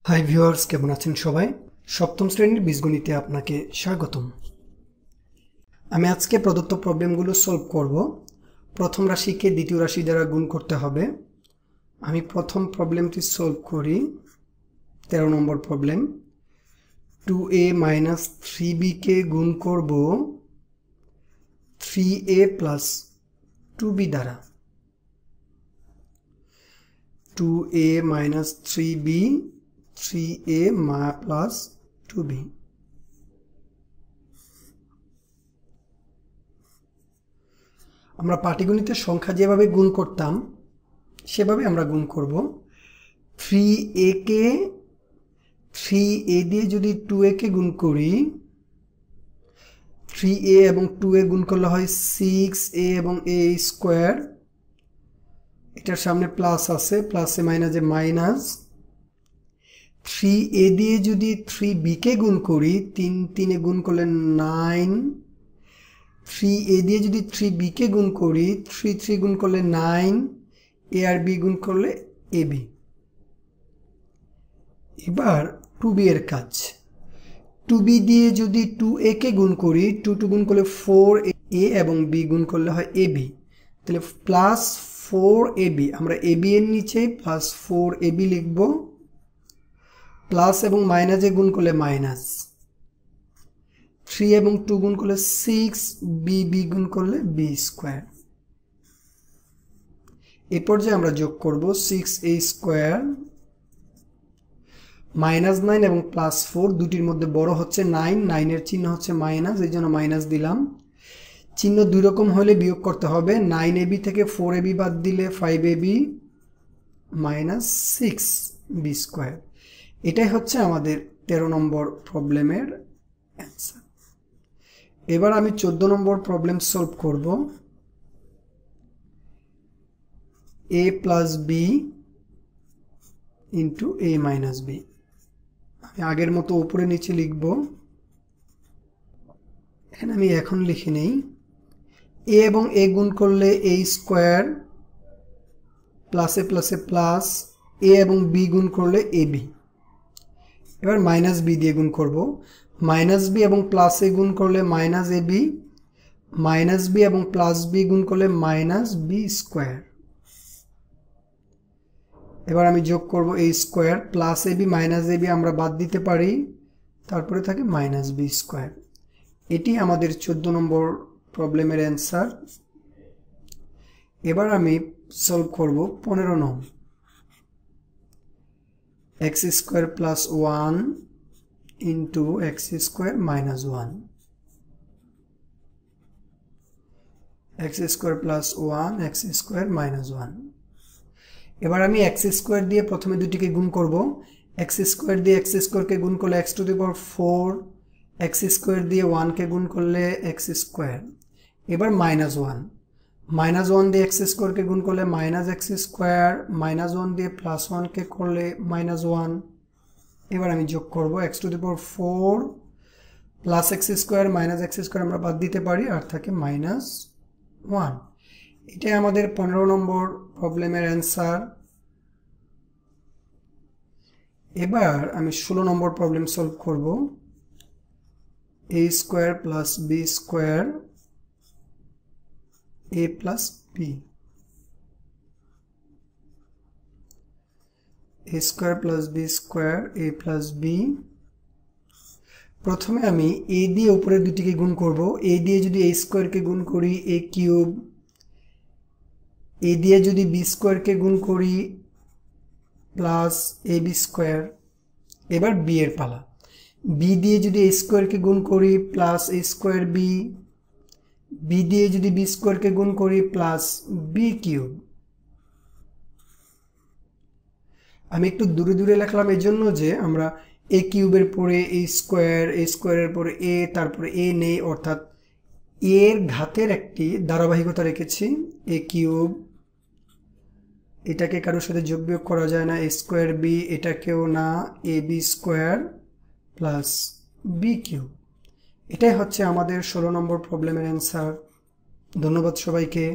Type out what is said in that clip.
Hi viewers, কেমন আছেন সবাই? সপ্তম শ্রেণীর বীজগণিতে আপনাকে স্বাগতম। আমি আজকে প্রদত্ত প্রবলেমগুলো সলভ করব। প্রথম রাশিকে দ্বিতীয় রাশি দ্বারা গুণ করতে হবে। আমি প্রথম প্রবলেমটি সলভ করি। 13 নম্বর প্রবলেম। 2a মাইনাস 3b কে গুণ করব 3a প্লাস 2b দ্বারা। 2a minus 3b 3a plus 2b। আমরা পাটিগণিতের সংখ্যা যেভাবে গুণ করতাম সেভাবে আমরা গুণ করব। 3a কে 3a দিয়ে যদি 2a কে গুণ করি, 3a এবং 2a গুণ করলে হয় 6a এবং a স্কোয়ার। এটার সামনে প্লাস আছে, প্লাসে মাইনাসে মাইনাস। 3a দিয়ে যদি 3b কে গুণ করি, 3 গুণ করলে 9। 3a দিয়ে যদি 3b কে গুণ করি, 3 গুণ করলে 9। a আর b গুণ করলে ab। এবার 2b এর কাজ। 2b দিয়ে যদি 2a কে গুণ করি, 2 গুণ করলে 4a এবং b গুণ করলে হয় ab। তাহলে প্লাস 4ab, আমরা ab এর নিচে প্লাস 4ab লিখব। প্লাস এবং মাইনাসে গুণ করলে মাইনাস। 3 এবং 2 গুণ করলে 6, b গুণ করলে b স্কোয়ার। এই পর্যায়ে আমরা যোগ করব 6a স্কোয়ার মাইনাস 9 এবং প্লাস 4, দুটির মধ্যে বড় হচ্ছে 9, 9 এর চিহ্ন হচ্ছে মাইনাস, এই জন্য মাইনাস দিলাম। চিহ্ন দুই রকম হলে বিয়োগ করতে হবে। 9ab থেকে 4ab বাদ দিলে 5ab মাইনাস 6b স্কোয়ার। এটাই হচ্ছে আমাদের 13 নম্বর প্রবলেমের অ্যান্সার। এবার আমি 14 নম্বর প্রবলেম সলভ করব। a plus b into a minus b। আমি আগের মতো উপরে নিচে লিখব। এখানে আমি এখন লিখে নেই। a এবং a গুণ করলে a স্কোয়ার, প্লাসে প্লাসে প্লাস, a এবং b গুণ করলে ab। এবার মাইনাস b দিয়ে গুণ করব। মাইনাস b এবং প্লাস a গুণ করলে মাইনাস ab, মাইনাস b এবং প্লাস b গুণ করলে মাইনাস b স্কোয়ার। এবার আমি যোগ করব a square, plus ab minus ab আমরা বাদ দিতে পারি, তারপরে থাকে মাইনাস b স্কোয়ার। এটি আমাদের 14 নম্বর প্রবলেমের অ্যান্সার। এবার আমি সলভ করব 15 নং। x square plus 1 into x square minus 1। x square plus 1 x square minus 1। এবার আমি x স্কোয়ার দিয়ে প্রথমে দুটিকে গুণ করব। x স্কোয়ার দিয়ে x স্কোয়ারকে গুণ করলে x to the power 4, x square দিয়ে 1 কে গুণ করলে x স্কোয়ার। এবার মাইনাস 1, মাইনাস 1 দিয়ে x স্কোয়ারকে গুণ করলে মাইনাস x স্কোয়ার, মাইনাস 1 দিয়ে প্লাস 1 কে করলে মাইনাস 1। এবার আমি যোগ করব x to the power 4 plus x square minus x square আমরা বাদ দিতে পারি, আর থাকে মাইনাস 1। এটাই আমাদের 15 নম্বর প্রবলেমের অ্যান্সার। এবার আমি 16 নম্বর প্রবলেম সলভ করব। a square plus b square a plus b। a square plus b square a plus b। প্রথমে আমি a দিয়ে উপরের দুটিকে গুণ করব। a দিয়ে যদি a স্কোয়ারকে গুণ করি a কিউব, a দিয়ে যদি b স্কোয়ারকে গুণ করি প্লাস ab স্কোয়ার। এবার b এর পালা। b দিয়ে যদি a স্কোয়ারকে গুণ করি plus a square b, b দিয়ে যদি b স্কোয়ারকে গুণ করি প্লাস b কিউব। আমি একটু দূরে দূরে লিখলাম এই জন্য যে আমরা a কিউবের পরে a স্কোয়ারের পরে a, তারপরে a নেই, অর্থাৎ a এর ঘাতের একটি ধারাবাহিকতা রেখেছি। a কিউব, এটাকে কারোর সাথে যোগ বিয়োগ করা যায় না, a স্কোয়ার b, এটাকেও না, ab square plus b cube. এটাই হচ্ছে আমাদের 16 নম্বর প্রবলেমের অ্যান্সার। ধন্যবাদ সবাইকে।